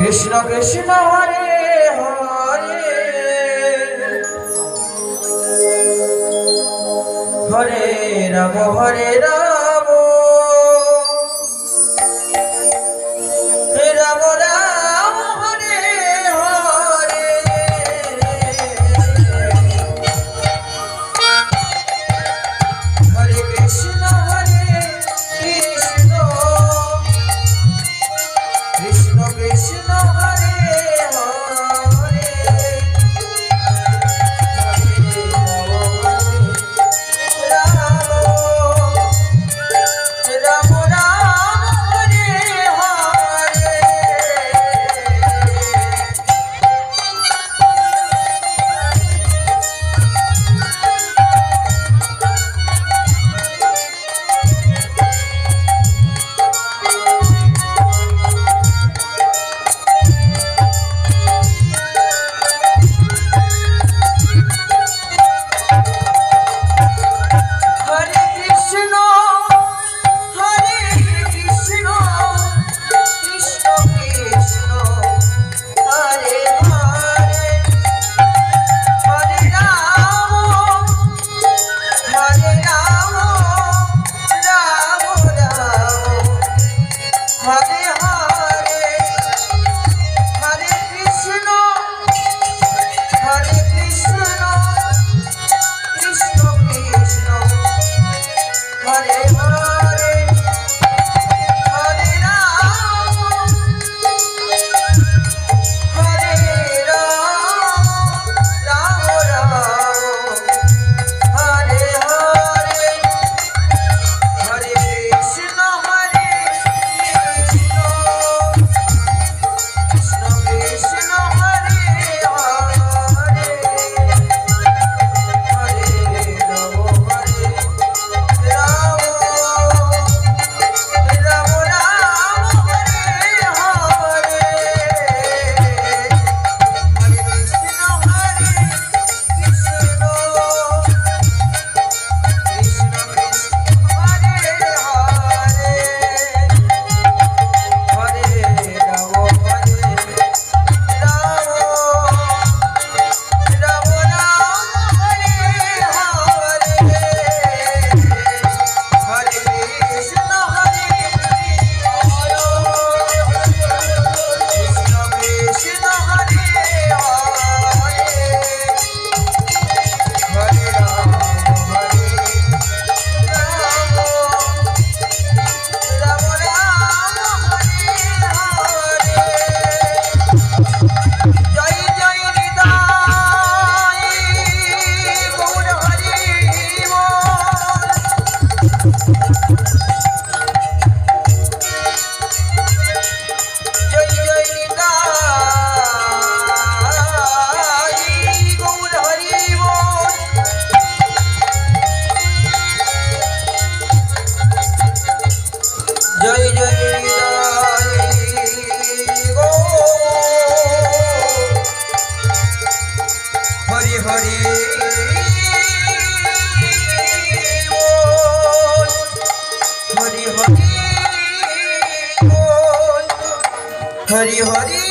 কৃষ্ণ কৃষ্ণ হরে হরে হরে রাম রাম রাম হরে হরে হরে কৃষ্ণ কৃষ্ণ কৃষ্ণ হরে হরে রাম রাম হরে হরে জয় জয় গো হরি হরি হরি হরি হরি হরি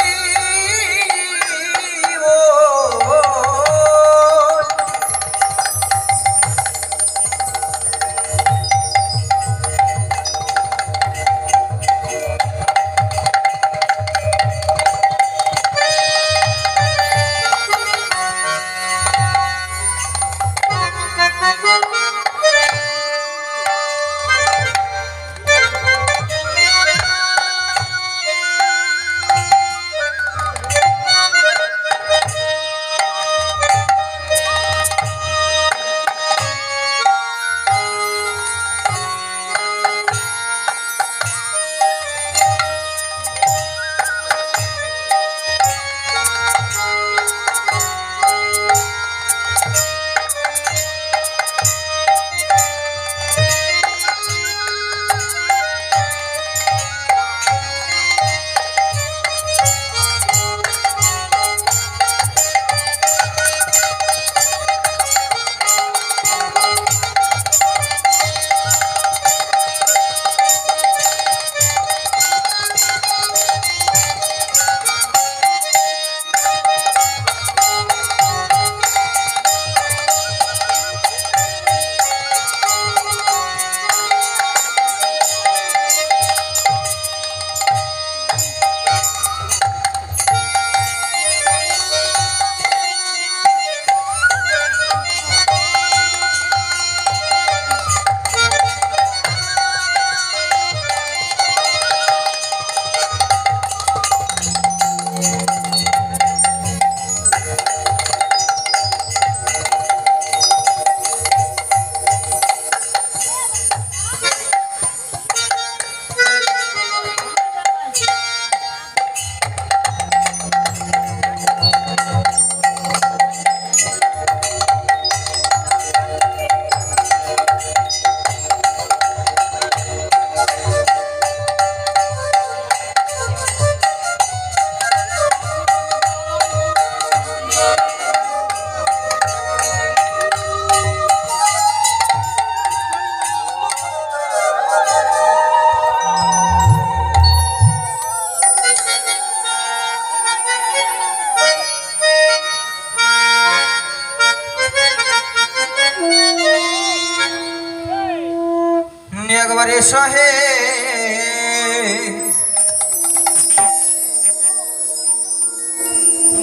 আরে সহে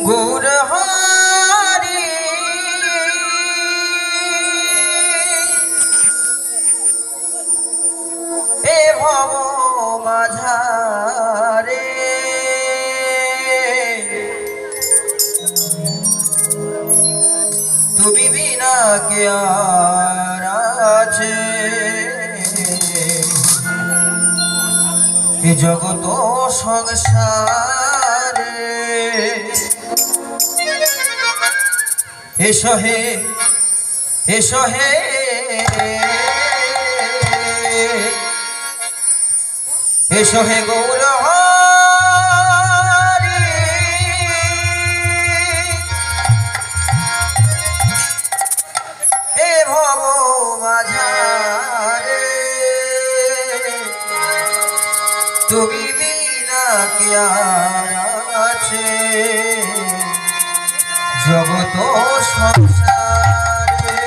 গৌর হরি এ ভব মাঝারে তুমি বিনা কে আর আছে এ জগত সংসারে এসো হে এসো হে এসো হে গৌর হরি এ ভব মাঝারে তুমি বিনা কে আর আছে জগত সংসারে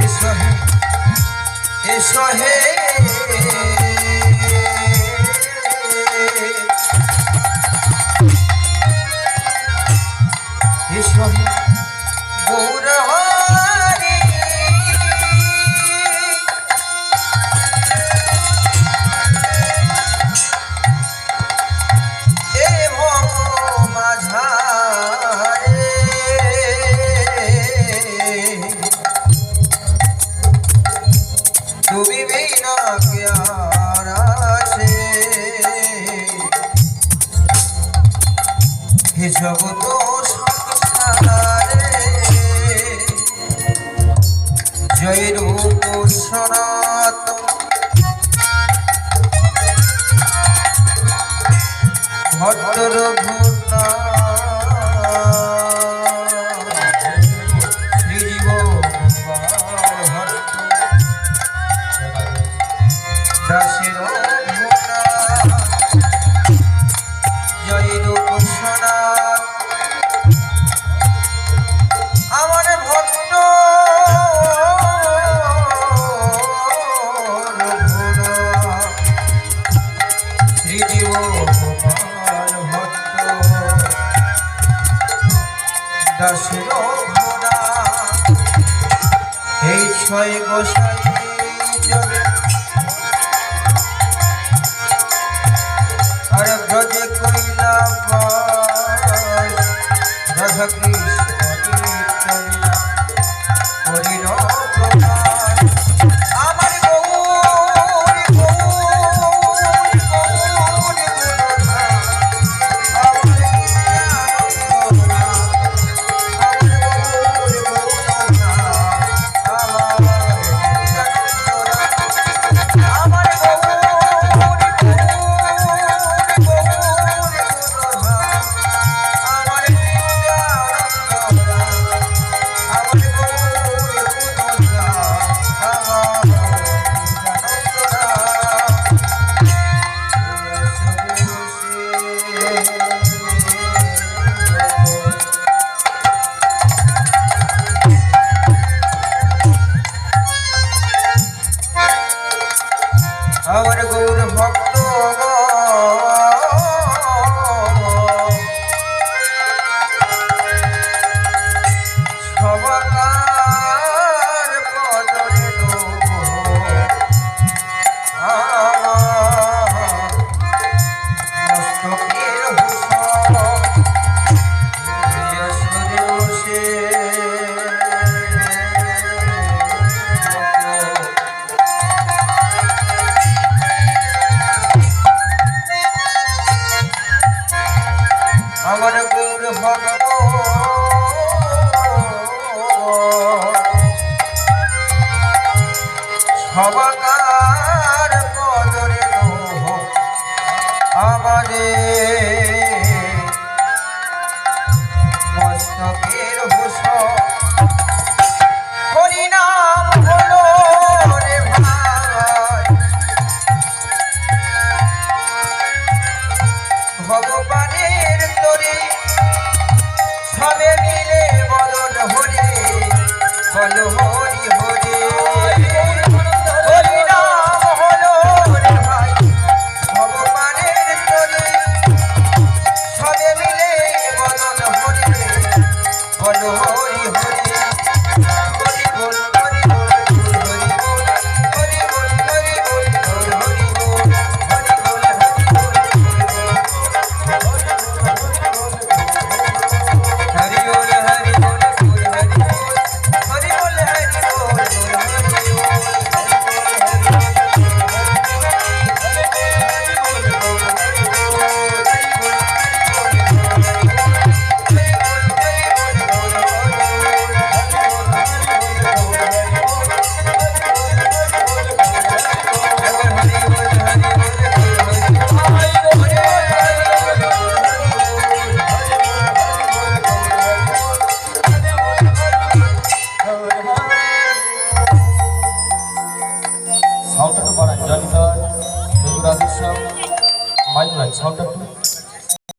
এসো হে এসো হে এসো হে গৌর হরি এ ভব মাঝারে তুমি বিনা কে আর আছে হে জগত সংসারে জয় রূপ সনাতন ভট্ট রঘুনা শ্রীজীব দাসের ভুনা জয় রূপ সনাত আমার ভক্ত শ্রীজীব গোপাল ভট্ট দাসের ভুনা এই ছয় গোসাই জগে अरे ब्रज कोइला राधा कृष्ण हरिर प्रभात আমার গৌর গৌর গৌর আমার গৌর ভক্ত সবাকার পদরে মস্তকের ভূষণ বসে আমার গৌর ভক্ত সবাকার পদরে আমাদের মস্তকের ভূষণ হরিনাম হলো রে ভাই ভগবানের তরে সবে মিলে বলন হরি বল হরি জনিতার মৃদুরাধেশ্যাম মাইক লাইট সাউন্ড একটু